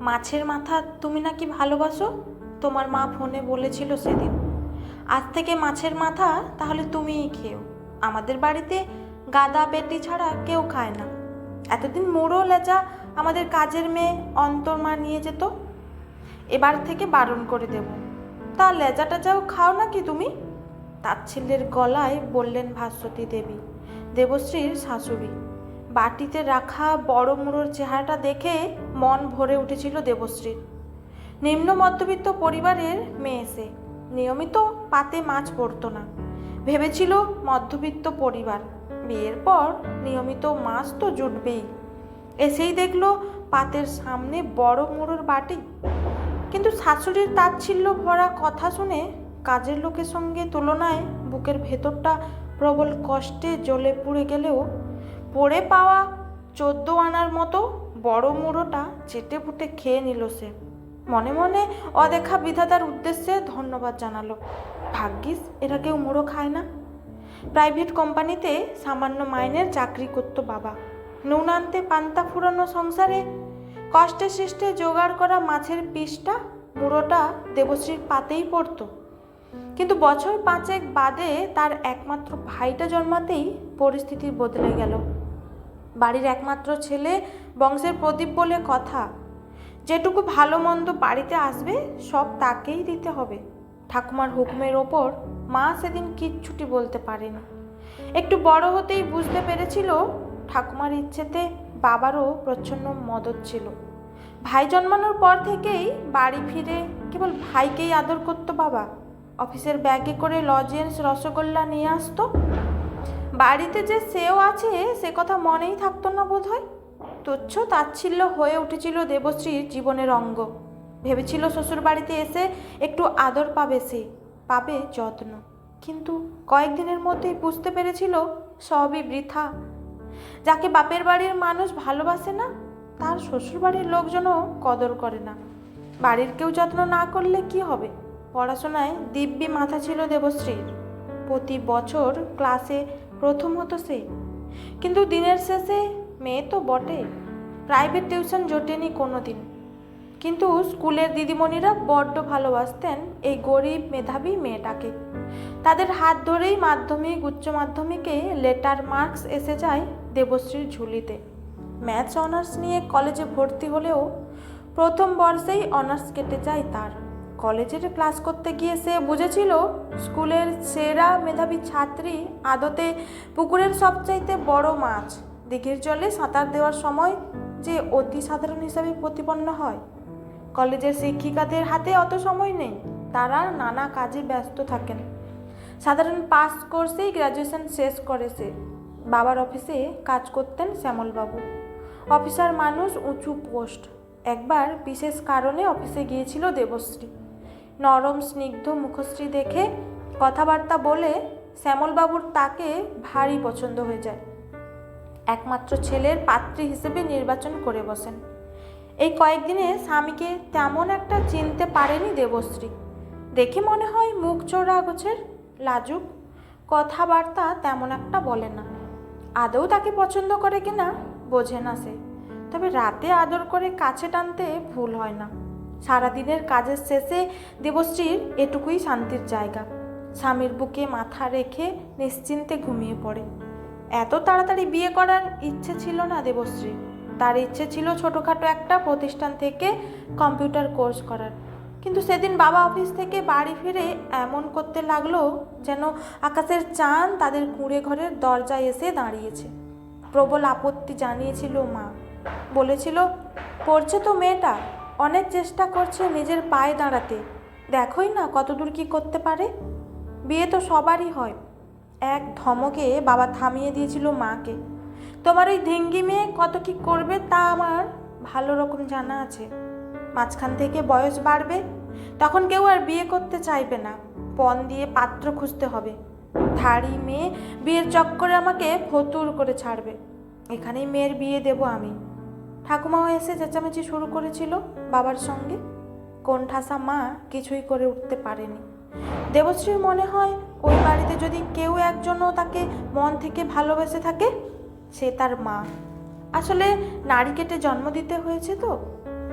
মাছের মাথা তুমি নাকি ভালোবাসো, তোমার মা ফোনে বলেছিল সেদিন। আজ থেকে মাছের মাথা তাহলে তুমিই খেও। আমাদের বাড়িতে গাদা পেটি ছাড়া কেউ খায় না। এতদিন মুড়ো লেজা আমাদের কাজের মেয়ে অন্তর্মা নিয়ে যেত, এবার থেকে বারণ করে দেব। তা লেজা টেজাও খাও নাকি তুমি? তাচ্ছিল্যের গলায় বললেন ভাস্বতী দেবী, দেবশ্রীর শাশুড়ি। বাটিতে রাখা বড় মুড়োর চেহারাটা দেখে মন ভরে উঠেছিল দেবশ্রীর। নিম্ন মধ্যবিত্ত পরিবারের মেয়ে সে, নিয়মিত পাতে মাছ পড়তো না। ভেবেছিল মধ্যবিত্ত পরিবার, বিয়ের পর নিয়মিত মাছ তো জুটবেই। এসেই দেখলো পাতের সামনে বড় মুড়োর বাটি। কিন্তু শাশুড়ির তাচ্ছিল্য ভরা কথা শুনে কাজের লোকের সঙ্গে তুলনায় বুকের ভেতরটা প্রবল কষ্টে জ্বলে পুড়ে গেলেও পড়ে পাওয়া 14 আনার মতো বড় মুড়োটা চেটে পুটে খেয়ে নিল সে। মনে মনে অদেখা বিধাতার উদ্দেশ্যে ধন্যবাদ জানালো। ভাগ্যিস এরা কেউ মুড়ো খায় না। প্রাইভেট কোম্পানিতে সামান্য মাইনের চাকরি করতো বাবা। নুন আনতে পান্তা ফুরানো সংসারে কষ্টে সৃষ্টে জোগাড় করা মাছের পিসটা, মুড়োটা দেবশ্রীর পাতেই পড়তো। কিন্তু বছর 5 বাদে তার একমাত্র ভাইটা জন্মাতেই পরিস্থিতি বদলে গেল। বাড়ির একমাত্র ছেলে, বংশের প্রদীপ বলে কথা। যেটুকু ভালো মন্দ বাড়িতে আসবে সব তাকেই দিতে হবে। ঠাকুমার হুকুমের ওপর মা সেদিন কিচ্ছুটি বলতে পারেনি। একটু বড় হতেই বুঝতে পেরেছিল ঠাকুমার ইচ্ছেতে বাবারও প্রচ্ছন্ন মদত ছিল। ভাই জন্মানোর পর থেকেই বাড়ি ফিরে কেবল ভাইকেই আদর করতো বাবা। অফিসের ব্যাগে করে লজেন্স, রসগোল্লা নিয়ে আসতো। বাড়িতে যে সেও আছে সে কথা মনেই থাকতো না বোধ হয়। তুচ্ছ তাচ্ছিল্য হয়ে উঠেছিল দেবশ্রীর জীবনের অঙ্গ। ভেবেছিল শ্বশুর বাড়িতে এসে একটু আদর পাবে সে, পাবে যত্ন। কিন্তু কয়েকদিনের মধ্যেই বুঝতে পেরেছিল সবই বৃথা। যাকে বাপের বাড়ির মানুষ ভালোবাসে না, তার শ্বশুর বাড়ির লোকজনও কদর করে না। বাড়ির কেউ যত্ন না করলে কি হবে? পড়াশোনায় দিব্যি মাথা ছিল দেবশ্রীর। প্রতি বছর ক্লাসে প্রথম হতো সে। কিন্তু দিনের শেষে মেয়ে তো বটে, প্রাইভেট টিউশন জোটেনি কোনো দিন। কিন্তু স্কুলের দিদিমণিরা বড্ড ভালোবাসতেন এই গরিব মেধাবী মেয়েটাকে। তাদের হাত ধরেই মাধ্যমিক, উচ্চ মাধ্যমিকে লেটার মার্কস এসে যায় দেবশ্রীর ঝুলিতে। ম্যাথস অনার্স নিয়ে কলেজে ভর্তি হলেও প্রথম বর্ষেই অনার্স কেটে যায় তার। কলেজের ক্লাস করতে গিয়ে সে বুঝেছিল স্কুলের সেরা মেধাবী ছাত্রী আদতে পুকুরের সবচাইতে বড় মাছ। দিঘির জলে সাঁতার দেওয়ার সময় যে অতি সাধারণ হিসাবে প্রতিপন্ন হয়। কলেজের শিক্ষিকাদের হাতে অত সময় নেই, তারা নানা কাজে ব্যস্ত থাকেন। সাধারণ পাস কোর্সেই গ্র্যাজুয়েশন শেষ করে সে। বাবার অফিসে কাজ করতেন শ্যামলবাবু। অফিসার মানুষ, উঁচু পোস্ট। একবার বিশেষ কারণে অফিসে গিয়েছিল দেবশ্রী। নরম স্নিগ্ধ মুখশ্রী দেখে কথাবার্তা বলে শ্যামলবাবুর তাকে ভারী পছন্দ হয়ে যায়। একমাত্র ছেলের পাত্রী হিসেবে নির্বাচন করে বসেন। এই কয়েকদিনে স্বামীকে তেমন একটা চিনতে পারেনি দেবশ্রী। দেখে মনে হয় মুখ চোরা গোছের, লাজুক, কথাবার্তা তেমন একটা বলে না। আদৌ তাকে পছন্দ করে কিনা বোঝে না সে। তবে রাতে আদর করে কাছে টানতে ভুল হয় না। সারাদিনের কাজের শেষে দেবশ্রীর এটুকুই শান্তির জায়গা। স্বামীর বুকে মাথা রেখে নিশ্চিন্তে ঘুমিয়ে পড়ে। এত তাড়াতাড়ি বিয়ে করার ইচ্ছে ছিল না দেবশ্রীর। তার ইচ্ছে ছিল ছোটোখাটো একটা প্রতিষ্ঠান থেকে কম্পিউটার কোর্স করার। কিন্তু সেদিন বাবা অফিস থেকে বাড়ি ফিরে এমন করতে লাগলো যেন আকাশের চাঁদ তাদের কুঁড়ে ঘরের দরজায় এসে দাঁড়িয়েছে। প্রবল আপত্তি জানিয়েছিল মা। বলেছিল, পড়ছে তো মেয়েটা, অনেক চেষ্টা করছে নিজের পায়ে দাঁড়াতে, দেখোই না কতদূর কি করতে পারে। বিয়ে তো সবারই হয়। এক ধমকে বাবা থামিয়ে দিয়েছিল মাকে। তোমার ওই ঢেঙ্গি মেয়ে কত কি করবে তা আমার ভালো রকম জানা আছে। মাঝখান থেকে বয়স বাড়বে, তখন কেউ আর বিয়ে করতে চাইবে না। পণ দিয়ে পাত্র খুঁজতে হবে। ধাড়ি মেয়ে বিয়ের চক্করে আমাকে ফতুর করে ছাড়বে। এখানেই মেয়ের বিয়ে দেব আমি। ঠাকুমাও এসে চেঁচামেচি শুরু করেছিল বাবার সঙ্গে। কোণঠাসা মা কিছুই করে উঠতে পারেনি। দেবশ্রীর মনে হয় ওই বাড়িতে যদি কেউ একজনও তাকে মন থেকে ভালোবেসে থাকে, সে তার মা। আসলে নারী কেটে জন্ম দিতে হয়েছে তো,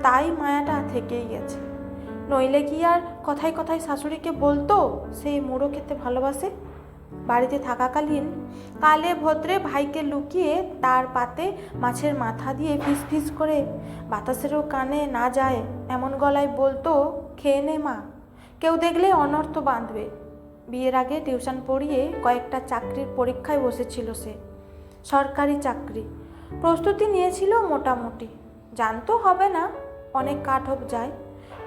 তাই মায়াটা থেকেই গেছে। নইলে কি আর কথায় কথায় শাশুড়িকে বলতো সে মুড়ো খেতে ভালোবাসে? বাড়িতে থাকাকালীন কালে ভদ্রে ভাইকে লুকিয়ে তার পাতে মাছের মাথা দিয়ে ফিস ফিস করে বাতাসেরও কানে না যায় এমন গলায় বলতো, খেয়ে নে মা, কেউ দেখলে অনর্থ বাঁধবে। বিয়ের আগে টিউশন পড়িয়ে কয়েকটা চাকরির পরীক্ষায় বসেছিল সে, সরকারি চাকরি। প্রস্তুতি নিয়েছিল মোটামুটি, জানতো হবে না, অনেক কাঠপ যায়,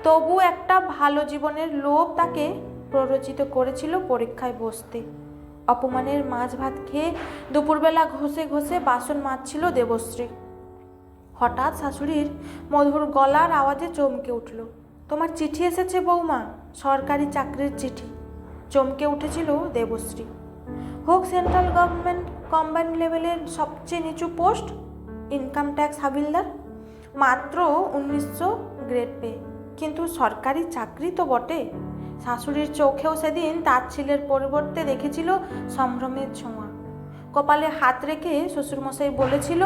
তবু একটা ভালো জীবনের লোভ তাকে প্ররোচিত করেছিল পরীক্ষায় বসতে। অপমানের মাছ ভাত খেয়ে দুপুরবেলা ঘষে ঘষে বাসন মাজছিল দেবশ্রী। হঠাৎ শাশুড়ির মধুর গলার আওয়াজে চমকে উঠল। তোমার চিঠি এসেছে বৌমা, সরকারি চাকরির চিঠি। চমকে উঠেছিল দেবশ্রী। হোক সেন্ট্রাল গভর্নমেন্ট কম্বাইন্ড লেভেলের সবচেয়ে নিচু পোস্ট, ইনকাম ট্যাক্স হাবিলদার, মাত্র 1900 গ্রেড পে, কিন্তু সরকারি চাকরি তো বটে। শাশুড়ির চোখেও সেদিন তাচ্ছিলের পরিবর্তে দেখেছিল সম্ভ্রমের ছোঁয়া। কপালে হাত রেখে শ্বশুরমশাই বলেছিল,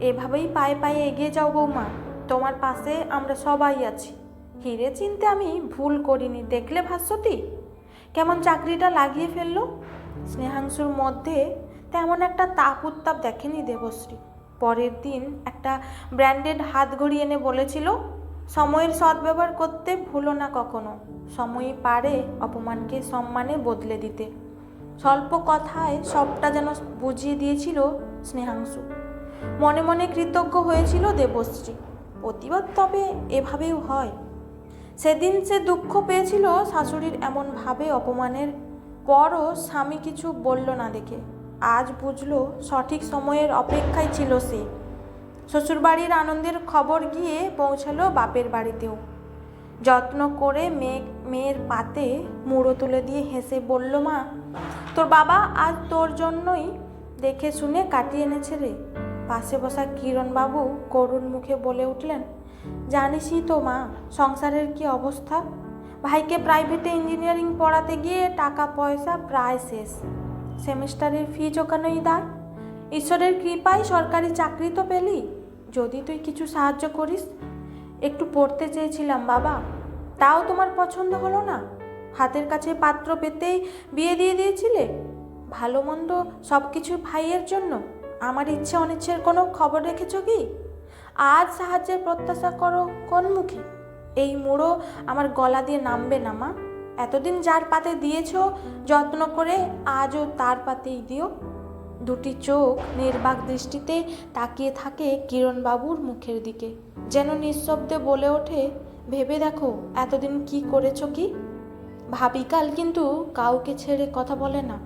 এভাবেই পায়ে পায়ে এগিয়ে যাও বৌমা, তোমার পাশে আমরা সবাই আছি। হিরে চিনতে আমি ভুল করিনি, দেখলে ভাস্বতী কেমন চাকরিটা লাগিয়ে ফেললো। স্নেহাংশুর মধ্যে তেমন একটা তাপ উত্তাপ দেখেনি দেবশ্রী। পরের দিন একটা ব্র্যান্ডেড হাত ঘড়ি এনে বলেছিল, সময়ের সদ্ব্যবহার করতে ভুলো না কখনো, সময়ই পারে অপমানকে সম্মানে বদলে দিতে। স্বল্প কথায় সবটা যেন বুঝিয়ে দিয়েছিল স্নেহাংশু। মনে মনে কৃতজ্ঞ হয়েছিল দেবশ্রী। প্রতিবাদ তবে এভাবেও হয়। সেদিন সে দুঃখ পেয়েছিল শাশুড়ির এমন ভাবে অপমানের পরও স্বামী কিছু বলল না দেখে। আজ বুঝলো সঠিক সময়ের অপেক্ষায় ছিল সে। শ্বশুরবাড়ির আনন্দের খবর গিয়ে পৌঁছালো বাপের বাড়িতেও। যত্ন করে মেয়ের পাতে মুড়ো তুলে দিয়ে হেসে বলল, মা, তোর বাবা আজ তোর জন্যই দেখে শুনে কাটিয়ে এনেছে রে। পাশে বসা কিরণবাবু করুণ মুখে বলে উঠলেন, জানিসই তো মা, সংসারের কি অবস্থা। ভাইকে প্রাইভেটে ইঞ্জিনিয়ারিং পড়াতে গিয়ে টাকা পয়সা প্রায় শেষ, সেমিস্টারের ফি চোকানোই দায়। ঈশ্বরের কৃপায় সরকারি চাকরি তো পেলি, যদি তুই কিছু সাহায্য করিস। একটু পড়তে চেয়েছিলাম বাবা, তাও তোমার পছন্দ হলো না। হাতের কাছে পাত্র পেতেই বিয়ে দিয়ে দিয়েছিলে। ভালো মন্দ সব কিছু ভাইয়ের জন্য, আমার ইচ্ছে অনিচ্ছের কোনো খবর রেখেছ কি? আজ সাহায্যের প্রত্যাশা করো কোন মুখে? এই মুড়ো আমার গলা দিয়ে নামবে না মা। এতদিন যার পাতে দিয়েছ যত্ন করে, আজও তার পাতেই দিও। দুটি চোখ নির্বাক দৃষ্টিতে তাকিয়ে থাকে কিরণবাবুর মুখের দিকে, যেন নিঃশব্দে বলে ওঠে, ভেবে দেখো এতদিন কি করেছ কি। ভাবিকাল কিন্তু কাউকে ছেড়ে কথা বলে না।